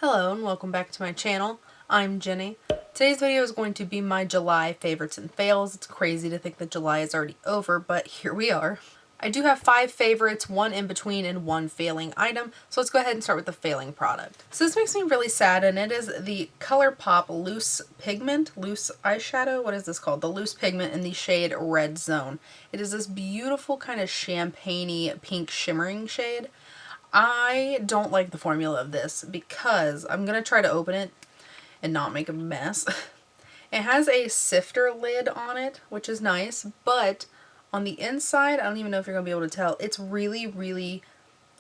Hello and welcome back to my channel. I'm Jenny. Today's video is going to be my July favorites and fails. It's crazy to think that July is already over, but here we are. I do have 5 favorites, 1 in between, and 1 failing item. So let's go ahead and start with the failing product. So this makes me really sad, and it is the ColourPop Loose Pigment, Loose Eyeshadow. What is this called? The Loose Pigment in the shade Redzone. It is this beautiful kind of champagne-y pink shimmering shade. I don't like the formula of this because I'm going to try to open it and not make a mess. It has a sifter lid on it, which is nice, but on the inside, I don't even know if you're going to be able to tell, it's really, really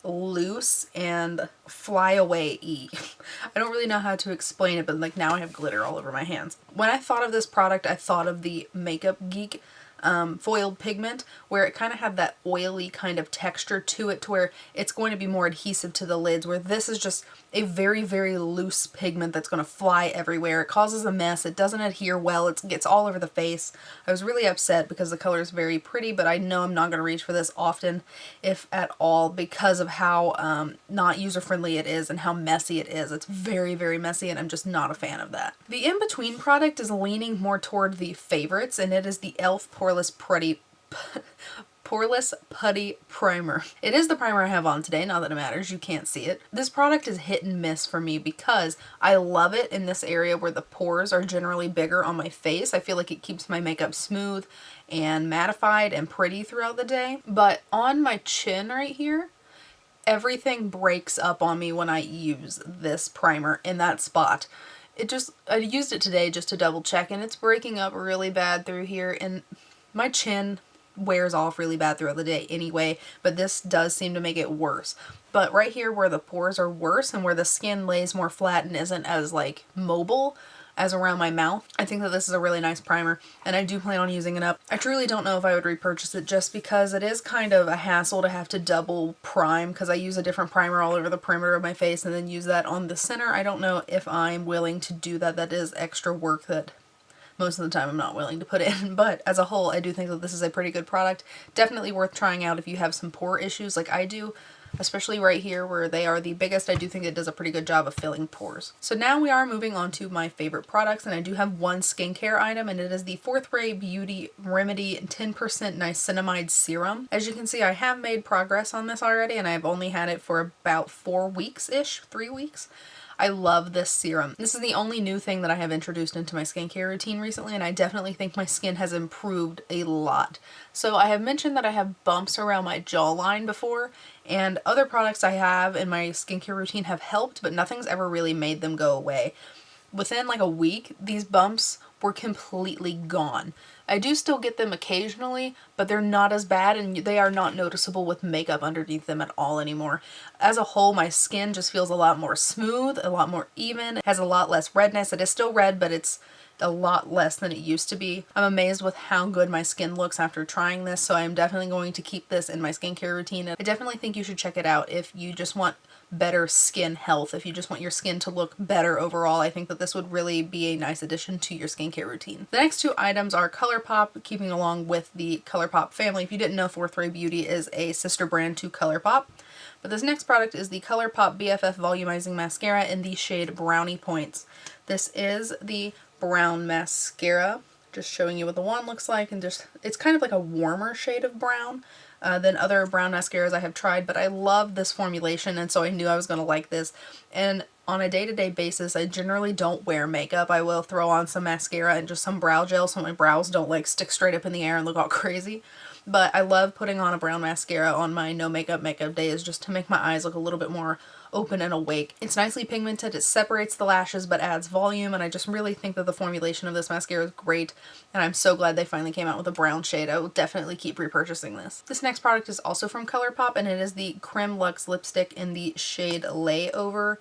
loose and fly away-y. I don't really know how to explain it, but like now I have glitter all over my hands. When I thought of this product, I thought of the Makeup Geek foiled pigment, where it kind of had that oily kind of texture to it, to where it's going to be more adhesive to the lids, where this is just a very, very loose pigment that's going to fly everywhere. It causes a mess. It doesn't adhere well. It gets all over the face. I was really upset because the color is very pretty, but I know I'm not going to reach for this often, if at all, because of how not user-friendly it is and how messy it is. It's very, very messy, and I'm just not a fan of that. The in-between product is leaning more toward the favorites, and it is the e.l.f. Poreless Putty Primer. It is the primer I have on today, not that it matters, you can't see it. This product is hit and miss for me because I love it in this area where the pores are generally bigger on my face. I feel like it keeps my makeup smooth and mattified and pretty throughout the day. But on my chin right here, everything breaks up on me when I use this primer in that spot. I used it today just to double check, and it's breaking up really bad through here, and my chin wears off really bad throughout the day anyway, but this does seem to make it worse. But right here where the pores are worse and where the skin lays more flat and isn't as like mobile as around my mouth, I think that this is a really nice primer, and I do plan on using it up. I truly don't know if I would repurchase it, just because it is kind of a hassle to have to double prime, because I use a different primer all over the perimeter of my face and then use that on the center. I don't know if I'm willing to do that. That is extra work that most of the time I'm not willing to put in, but as a whole I do think that this is a pretty good product. Definitely worth trying out if you have some pore issues like I do, especially right here where they are the biggest. I do think it does a pretty good job of filling pores. So now we are moving on to my favorite products, and I do have one skincare item, and it is the Fourth Ray Beauty Remedy 10% Niacinamide Serum. As you can see, I have made progress on this already, and I've only had it for about 4 weeks-ish, 3 weeks. I love this serum. This is the only new thing that I have introduced into my skincare routine recently, and I definitely think my skin has improved a lot. So I have mentioned that I have bumps around my jawline before, and other products I have in my skincare routine have helped, but nothing's ever really made them go away. Within like a week, these bumps were completely gone. I do still get them occasionally, but they're not as bad, and they are not noticeable with makeup underneath them at all anymore. As a whole, my skin just feels a lot more smooth, a lot more even, it has a lot less redness. It is still red, but it's a lot less than it used to be. I'm amazed with how good my skin looks after trying this, so I'm definitely going to keep this in my skincare routine. I definitely think you should check it out if you just want better skin health, if you just want your skin to look better overall. I think that this would really be a nice addition to your skincare routine. The next 2 items are ColourPop, keeping along with the ColourPop family. If you didn't know, Fourth Ray Beauty is a sister brand to ColourPop. But this next product is the ColourPop BFF Volumizing Mascara in the shade Brownie Points. This is the brown mascara, just showing you what the wand looks like, and just it's kind of like a warmer shade of brown than other brown mascaras I have tried, but I love this formulation, and so I knew I was going to like this. And on a day-to-day basis, I generally don't wear makeup. I will throw on some mascara and just some brow gel so my brows don't like stick straight up in the air and look all crazy. But I love putting on a brown mascara on my no makeup days, just to make my eyes look a little bit more open and awake. It's nicely pigmented, it separates the lashes but adds volume, and I just really think that the formulation of this mascara is great, and I'm so glad they finally came out with a brown shade. I will definitely keep repurchasing this. This next product is also from ColourPop, and it is the Creme Luxe lipstick in the shade Layover.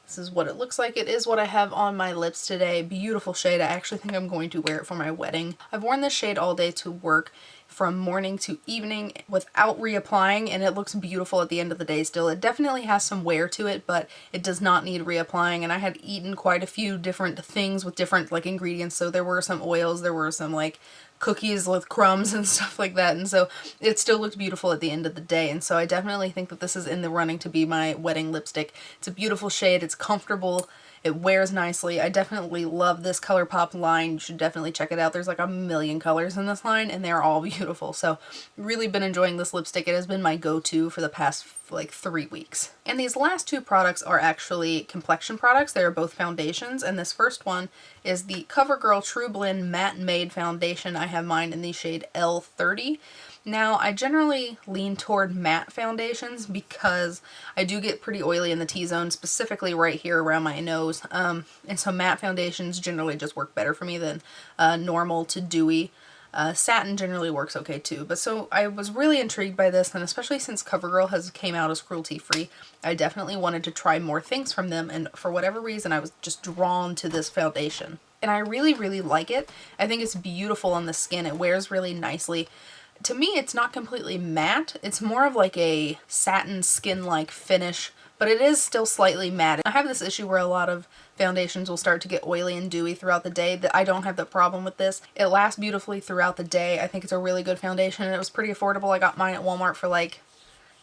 This is what it looks like. It is what I have on my lips today. Beautiful shade. I actually think I'm going to wear it for my wedding. I've worn this shade all day to work. from morning to evening without reapplying, and it looks beautiful at the end of the day still. It definitely has some wear to it, but it does not need reapplying, and I had eaten quite a few different things with different like ingredients, so there were some oils, there were some like cookies with crumbs and stuff like that, and so it still looked beautiful at the end of the day. And so I definitely think that this is in the running to be my wedding lipstick. It's a beautiful shade, it's comfortable, it wears nicely. I definitely love this ColourPop line. You should definitely check it out. There's like a million colors in this line and they're all beautiful. So really been enjoying this lipstick. It has been my go-to for the past like 3 weeks. And these last two products are actually complexion products. They are both foundations, and this first one is the CoverGirl TruBlend Matte Made Foundation. I have mine in the shade L30. Now, I generally lean toward matte foundations because I do get pretty oily in the T-zone, specifically right here around my nose. And so matte foundations generally just work better for me than normal to dewy. Satin generally works okay too. But so I was really intrigued by this, and especially since CoverGirl has came out as cruelty-free, I definitely wanted to try more things from them, and for whatever reason I was just drawn to this foundation. And I really, really like it. I think it's beautiful on the skin. It wears really nicely. To me, it's not completely matte. It's more of like a satin skin-like finish, but it is still slightly matte. I have this issue where a lot of foundations will start to get oily and dewy throughout the day. That I don't have the problem with this. It lasts beautifully throughout the day. I think it's a really good foundation, and it was pretty affordable. I got mine at Walmart for like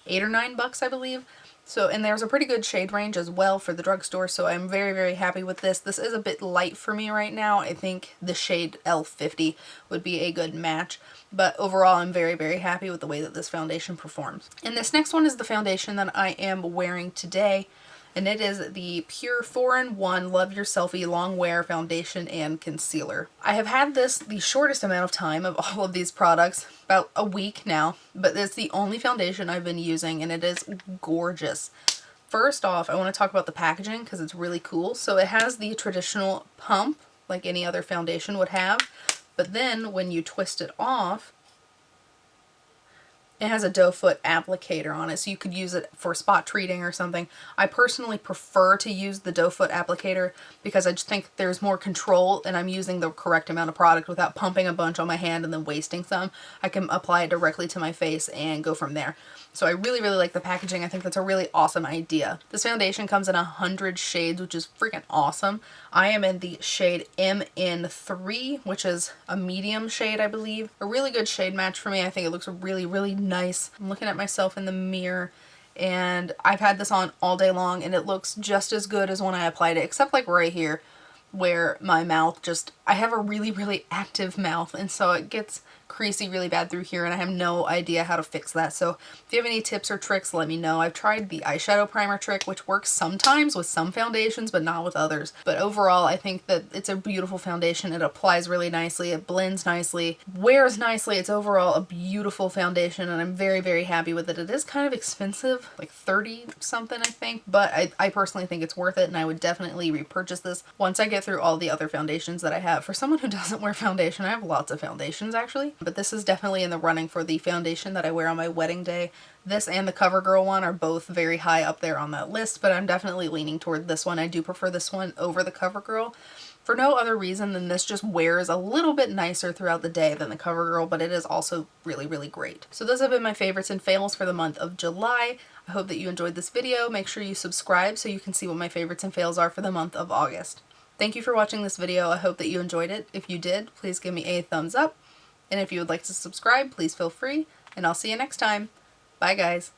$8 or $9, I believe. So, and there's a pretty good shade range as well for the drugstore, so I'm very, very happy with this. This is a bit light for me right now. I think the shade L50 would be a good match, but overall I'm very, very happy with the way that this foundation performs. And this next one is the foundation that I am wearing today, and it is the Pure 4-in-1 Love Your Selfie Long Wear Foundation and Concealer. I have had this the shortest amount of time of all of these products, about a week now, but it's the only foundation I've been using, and it is gorgeous. First off, I want to talk about the packaging because it's really cool. So it has the traditional pump like any other foundation would have, but then when you twist it off, it has a doe foot applicator on it, so you could use it for spot treating or something. I personally prefer to use the doe foot applicator because I just think there's more control and I'm using the correct amount of product without pumping a bunch on my hand and then wasting some. I can apply it directly to my face and go from there. So I really, really like the packaging. I think that's a really awesome idea. This foundation comes in 100 shades, which is freaking awesome. I am in the shade MN3, which is a medium shade, I believe. A really good shade match for me. I think it looks really, really nice. I'm looking at myself in the mirror, and I've had this on all day long, and it looks just as good as when I applied it, except like right here where my mouth just, I have a really, really active mouth, and so it gets creasy really bad through here, and I have no idea how to fix that. So if you have any tips or tricks, let me know. I've tried the eyeshadow primer trick, which works sometimes with some foundations but not with others. But overall, I think that it's a beautiful foundation. It applies really nicely, it blends nicely, wears nicely. It's overall a beautiful foundation, and I'm very, very happy with it. It is kind of expensive, like 30 something I think, but I personally think it's worth it, and I would definitely repurchase this once I get through all the other foundations that I have. For someone who doesn't wear foundation, I have lots of foundations actually, but this is definitely in the running for the foundation that I wear on my wedding day. This and the CoverGirl one are both very high up there on that list, but I'm definitely leaning toward this one. I do prefer this one over the CoverGirl for no other reason than this just wears a little bit nicer throughout the day than the CoverGirl, but it is also really, really great. So those have been my favorites and fails for the month of July. I hope that you enjoyed this video. Make sure you subscribe so you can see what my favorites and fails are for the month of August. Thank you for watching this video. I hope that you enjoyed it. If you did, please give me a thumbs up. And if you would like to subscribe, please feel free. And I'll see you next time. Bye, guys.